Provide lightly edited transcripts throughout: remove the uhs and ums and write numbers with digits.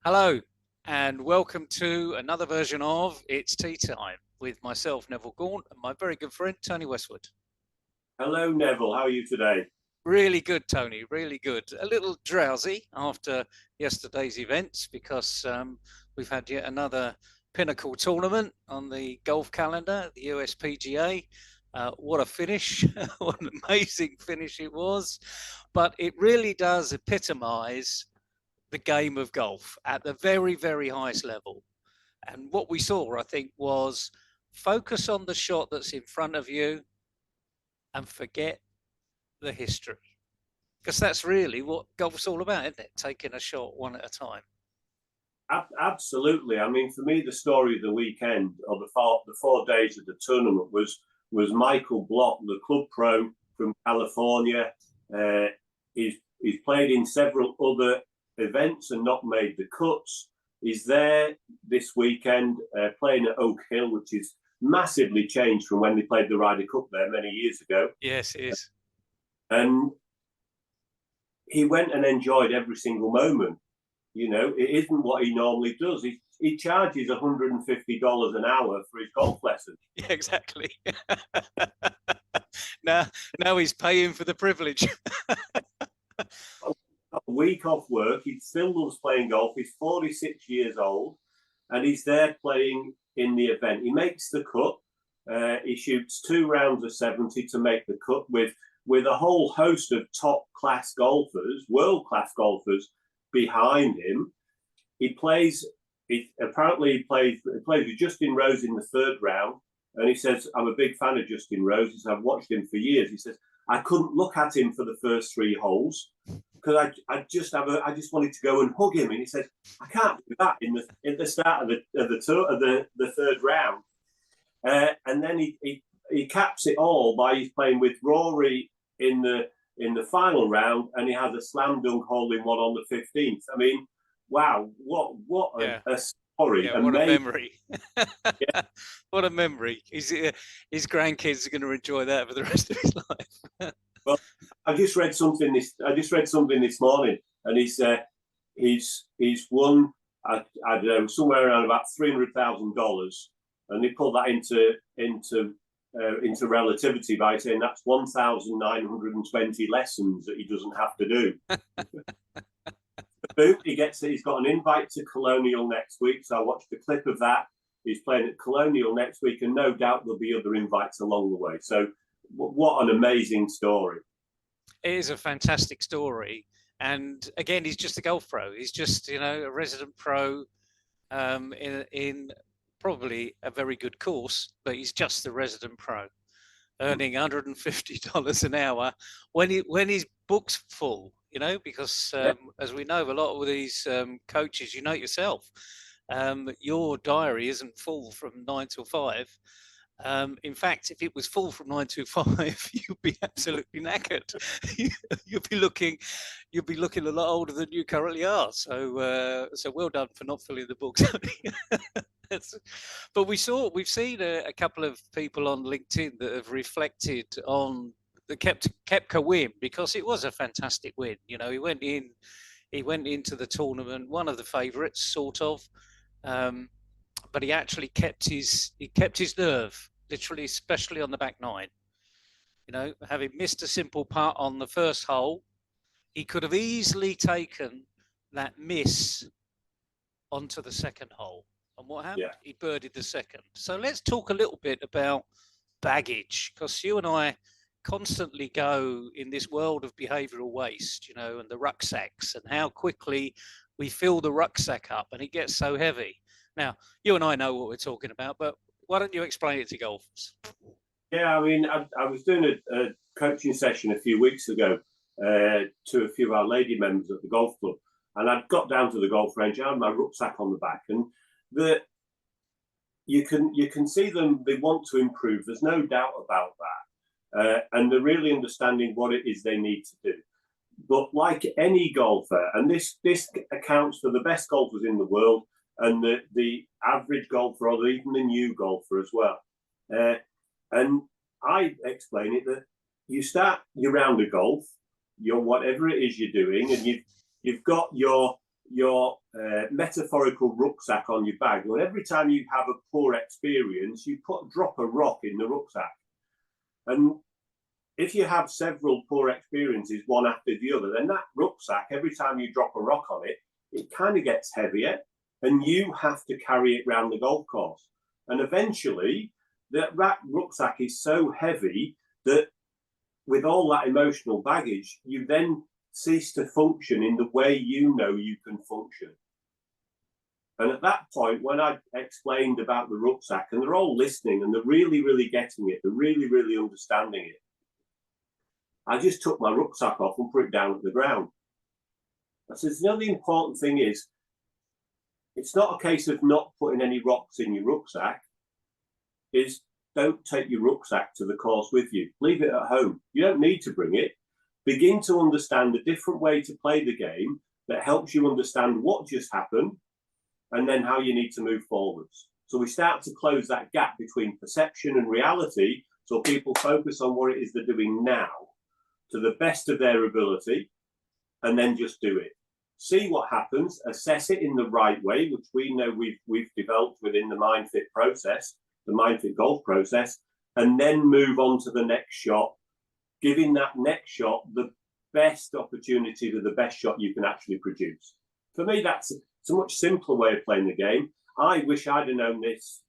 Hello, and welcome to another version of It's Tea Time with myself, Neville Gaunt, and my very good friend, Tony Westwood. Hello, Neville. How are you today? Really good, Tony, really good. A little drowsy after yesterday's events because we've had yet another pinnacle tournament on the golf calendar, the USPGA. What a finish, what an amazing finish it was. But it really does epitomise the game of golf at the very, very highest level. And what we saw, I think, was focus on the shot that's in front of you and forget the history. Because that's really what golf's all about, isn't it? Taking a shot one at a time. Absolutely. I mean, for me, the story of the weekend or the 4 days of the tournament was Michael Block, the club pro from California. He's played in several other events and not made the cuts. He's there this weekend playing at Oak Hill, which is massively changed from when they played the Ryder Cup there many years ago. Yes, it is. And he went and enjoyed every single moment. You know, it isn't what he normally does. He charges $150 an hour for his golf lessons. Yeah, exactly. now he's paying for the privilege. A week off work, he still loves playing golf. He's 46 years old, and he's there playing in the event. He makes the cut. He shoots 2 rounds of 70 to make the cut with a whole host of top-class golfers, world-class golfers behind him. He plays with Justin Rose in the 3rd round, and he says, I'm a big fan of Justin Rose. He says, I've watched him for years. He says, I couldn't look at him for the first 3 holes because I just wanted to go and hug him. And he says, I can't do that in the start of the 3rd round. And then he caps it all by he's playing with Rory in the final round, and he has a slam dunk hole in one on the 15th. I mean, wow, what a story! Yeah, what a memory! Yeah. What a memory! His grandkids are going to enjoy that for the rest of his life. Well, I just read something this morning, and he's won I don't know, somewhere around about $300,000, and they put that into relativity by saying that's 1,920 lessons that he doesn't have to do. He's got an invite to Colonial next week, so I watched a clip of that. He's playing at Colonial next week, and no doubt there'll be other invites along the way. So what an amazing story. It is a fantastic story. And again, he's just a golf pro. He's just, a resident pro in probably a very good course, but he's just the resident pro, earning $150 an hour when his book's full, because as we know, a lot of these coaches, you know yourself, your diary isn't full from 9 till 5. In fact, if it was full from 9 to 5, you'd be absolutely knackered. You'd be looking a lot older than you currently are. So well done for not filling the books. But we've seen a couple of people on LinkedIn that have reflected on the Koepka win, because it was a fantastic win. He went into the tournament, one of the favourites, sort of. But he actually kept his nerve, literally, especially on the back 9. Having missed a simple putt on the first hole, he could have easily taken that miss onto the second hole. And what happened? Yeah. He birdied the second. So let's talk a little bit about baggage, because you and I constantly go in this world of behavioural waste, and the rucksacks, and how quickly we fill the rucksack up and it gets so heavy. Now, you and I know what we're talking about, but why don't you explain it to golfers? Yeah, I mean, I was doing a coaching session a few weeks ago to a few of our lady members at the golf club, and I'd got down to the golf range. I had my rucksack on the back, and you can see them. They want to improve. There's no doubt about that, and they're really understanding what it is they need to do. But like any golfer, and this accounts for the best golfers in the world, and the average golfer, or even the new golfer as well. And I explain it that you start your round of golf, your whatever it is you're doing, and you've got your your metaphorical rucksack on your bag. And every time you have a poor experience, you drop a rock in the rucksack. And if you have several poor experiences, one after the other, then that rucksack, every time you drop a rock on it, it kind of gets heavier, and you have to carry it around the golf course. And eventually, that rucksack is so heavy that with all that emotional baggage, you then cease to function in the way you know you can function. And at that point, when I explained about the rucksack, and they're all listening and they're really, really getting it, they're really, really understanding it, I just took my rucksack off and put it down at the ground. I said, you know, the important thing is, it's not a case of not putting any rocks in your rucksack, is don't take your rucksack to the course with you. Leave it at home. You don't need to bring it. Begin to understand a different way to play the game that helps you understand what just happened and then how you need to move forwards. So we start to close that gap between perception and reality, so people focus on what it is they're doing now to the best of their ability, and then just do it. See what happens, assess it in the right way, which we know we've developed within the MindFit process, the MindFit golf process, and then move on to the next shot, giving that next shot the best opportunity to the best shot you can actually produce. For me, it's a much simpler way of playing the game. I wish I'd have known this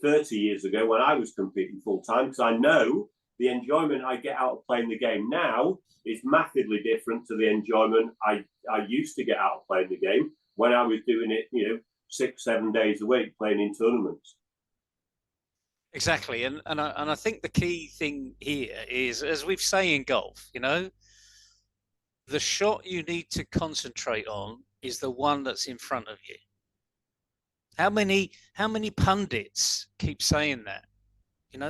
30 years ago when I was competing full time, because I know the enjoyment I get out of playing the game now is massively different to the enjoyment I used to get out of playing the game when I was doing it, 6-7 days a week playing in tournaments. Exactly, and I think the key thing here is, as we say in golf, the shot you need to concentrate on is the one that's in front of you. How many pundits keep saying that?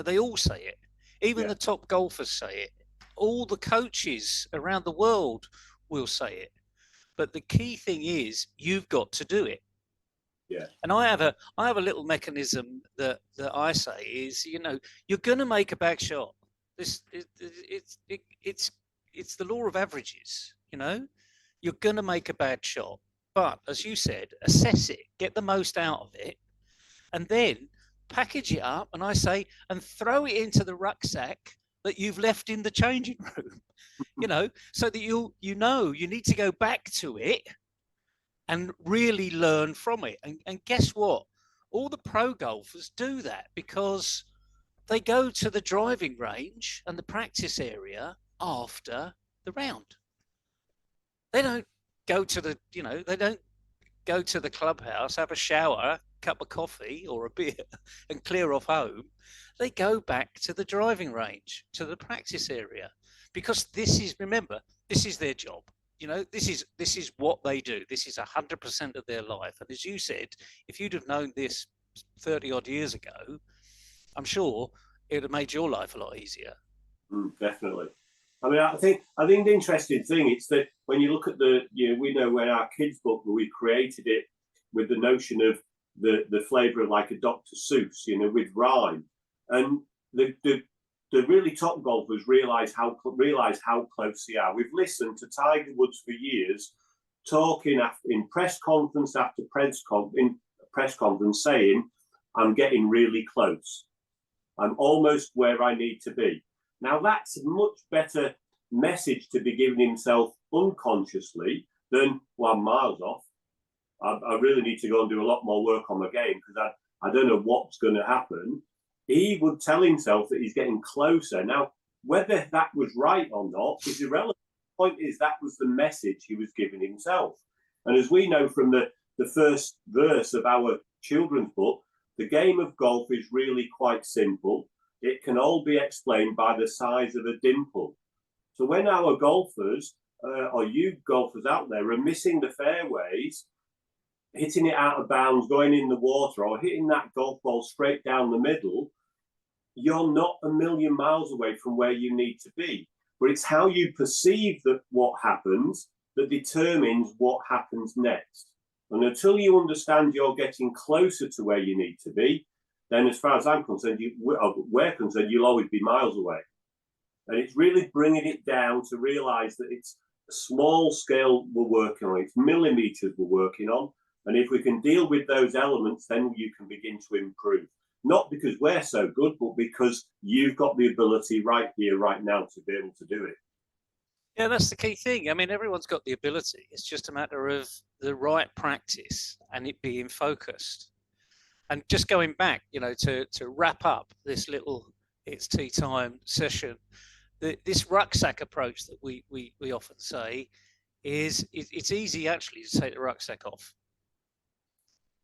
They all say it. Even the top golfers say it. All the coaches around the world will say it. But the key thing is, you've got to do it. Yeah. And I have a little mechanism that I say is, you're going to make a bad shot. It's the law of averages. You're going to make a bad shot, but as you said, assess it, get the most out of it, and then package it up. And I say, and throw it into the rucksack that you've left in the changing room. So that you need to go back to it and really learn from it. And guess what? All the pro golfers do that because they go to the driving range and the practice area after the round. They don't go to the clubhouse, have a shower, cup of coffee or a beer and clear off home. They go back to the driving range, to the practice area, because this is their job. This is what they do. This is 100% of their life. And as you said, if you'd have known this 30 odd years ago, I'm sure it would have made your life a lot easier. Definitely. I mean, I think the interesting thing is that when you look at we know when our kids' book, we created it with the notion of the flavour of like a Dr. Seuss, with rhyme, and the really top golfers realise how close they are. We've listened to Tiger Woods for years talking in press conference after press conference saying, "I'm getting really close. I'm almost where I need to be." Now that's a much better message to be giving himself unconsciously than, "Well, I'm miles off. I really need to go and do a lot more work on my game because I don't know what's going to happen." He would tell himself that he's getting closer. Now, whether that was right or not is irrelevant. The point is that was the message he was giving himself. And as we know from the first verse of our children's book, the game of golf is really quite simple. It can all be explained by the size of a dimple. So when our golfers, or you golfers out there, are missing the fairways, hitting it out of bounds, going in the water, or hitting that golf ball straight down the middle, you're not a million miles away from where you need to be. But it's how you perceive what happens that determines what happens next. And until you understand you're getting closer to where you need to be, then as far as I'm concerned, we're concerned, you'll always be miles away. And it's really bringing it down to realise that it's small scale we're working on, it's millimeters we're working on. And if we can deal with those elements, then you can begin to improve. Not because we're so good, but because you've got the ability right here, right now to be able to do it. Yeah, that's the key thing. I mean, everyone's got the ability. It's just a matter of the right practice and it being focused. And just going back, you know, to wrap up this little It's Tea Time session, this rucksack approach that we often say is it's easy actually to take the rucksack off.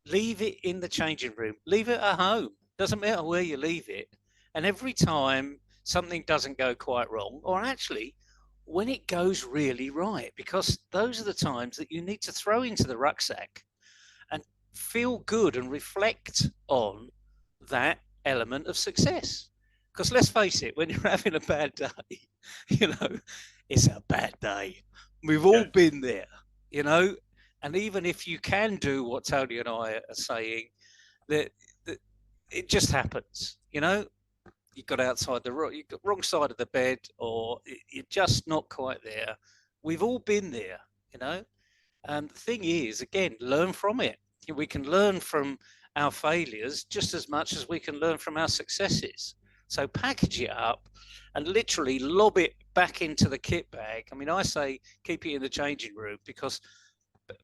Leave it in the changing room. Leave it at home. Doesn't matter where you leave it. And every time something doesn't go quite wrong, or actually when it goes really right, because those are the times that you need to throw into the rucksack and feel good and reflect on that element of success. Because let's face it, when you're having a bad day, you know, it's a bad day. We've all been there, you know, and even if you can do what Tony and I are saying, that it just happens, you know. You got outside the wrong side of the bed, or you're just not quite there. We've all been there, you know. And the thing is, again, learn from it. We can learn from our failures just as much as we can learn from our successes. So package it up and literally lob it back into the kit bag. I mean, I say keep it in the changing room because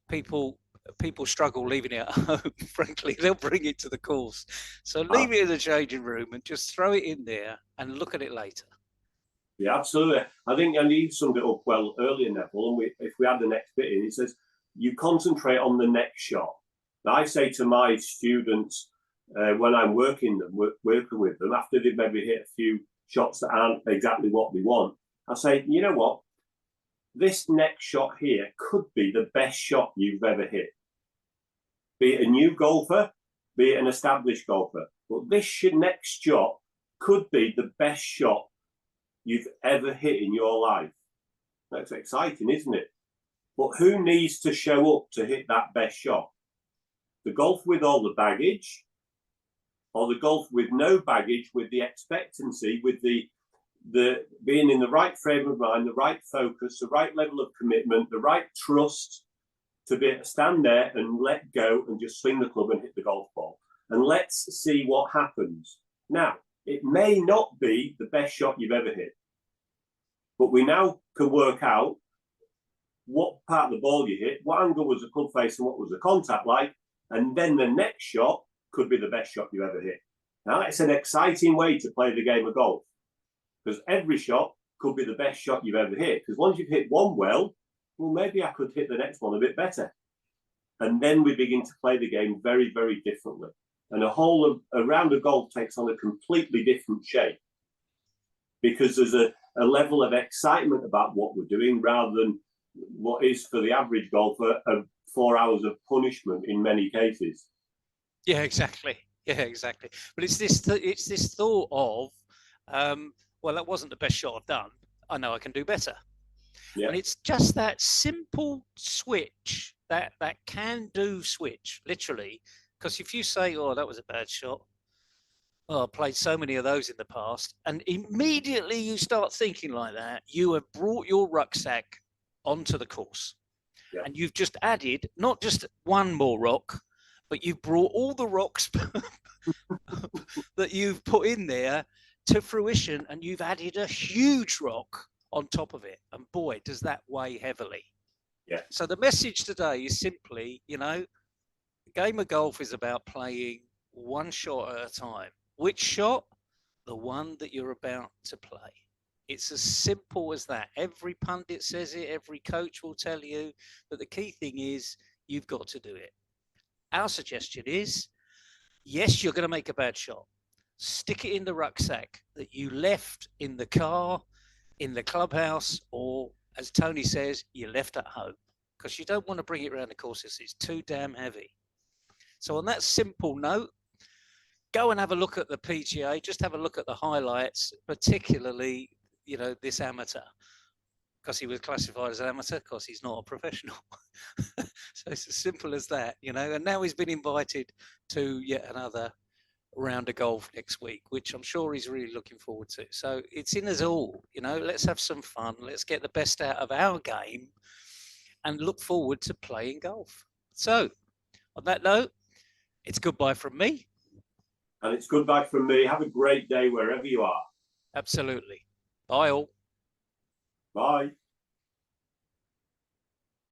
people struggle leaving it at home. Frankly, they'll bring it to the course. So leave it in the changing room and just throw it in there and look at it later. Yeah, absolutely. I think Andy summed it up well earlier, Neville. And if we add the next bit in, it says you concentrate on the next shot. Now, I say to my students when I'm working with them, after they've maybe hit a few shots that aren't exactly what they want, I say, you know what? This next shot here could be the best shot you've ever hit. Be it a new golfer, be it an established golfer. But this next shot could be the best shot you've ever hit in your life. That's exciting, isn't it? But who needs to show up to hit that best shot? The golf with all the baggage, or the golf with no baggage, with the expectancy, with the being in the right frame of mind, the right focus, the right level of commitment, the right trust to be able to stand there and let go and just swing the club and hit the golf ball. And let's see what happens. Now, it may not be the best shot you've ever hit, but we now can work out what part of the ball you hit, what angle was the club face and what was the contact like, and then the next shot could be the best shot you ever hit. Now, it's an exciting way to play the game of golf, because every shot could be the best shot you've ever hit. Because once you've hit one well, maybe I could hit the next one a bit better. And then we begin to play the game very, very differently. And a round of golf takes on a completely different shape, because there's a level of excitement about what we're doing rather than what is for the average golfer 4 hours of punishment in many cases. Yeah, exactly. Yeah, exactly. But it's this thought of, well, that wasn't the best shot I've done. I know I can do better. Yeah. And it's just that simple switch, that can-do switch, literally. Because if you say, oh, that was a bad shot, oh, I played so many of those in the past, and immediately you start thinking like that, you have brought your rucksack onto the course. Yeah. And you've just added not just one more rock, but you've brought all the rocks that you've put in there to fruition, and you've added a huge rock on top of it. And boy, does that weigh heavily. Yeah. So the message today is simply, you know, the game of golf is about playing one shot at a time. Which shot? The one that you're about to play. It's as simple as that. Every pundit says it, every coach will tell you, but the key thing is you've got to do it. Our suggestion is, yes, you're going to make a bad shot. Stick it in the rucksack that you left in the car, in the clubhouse, or as Tony says, you left at home, because you don't want to bring it around the courses. It's too damn heavy. So on that simple note, go and have a look at the PGA, just have a look at the highlights, particularly, you know, this amateur, because he was classified as an amateur, because he's not a professional. So it's as simple as that, you know, and now he's been invited to yet another round of golf next week, which I'm sure he's really looking forward to. So it's in us all, you know, let's have some fun. Let's get the best out of our game and look forward to playing golf. So on that note, it's goodbye from me. And it's goodbye from me. Have a great day wherever you are. Absolutely. Bye all. Bye.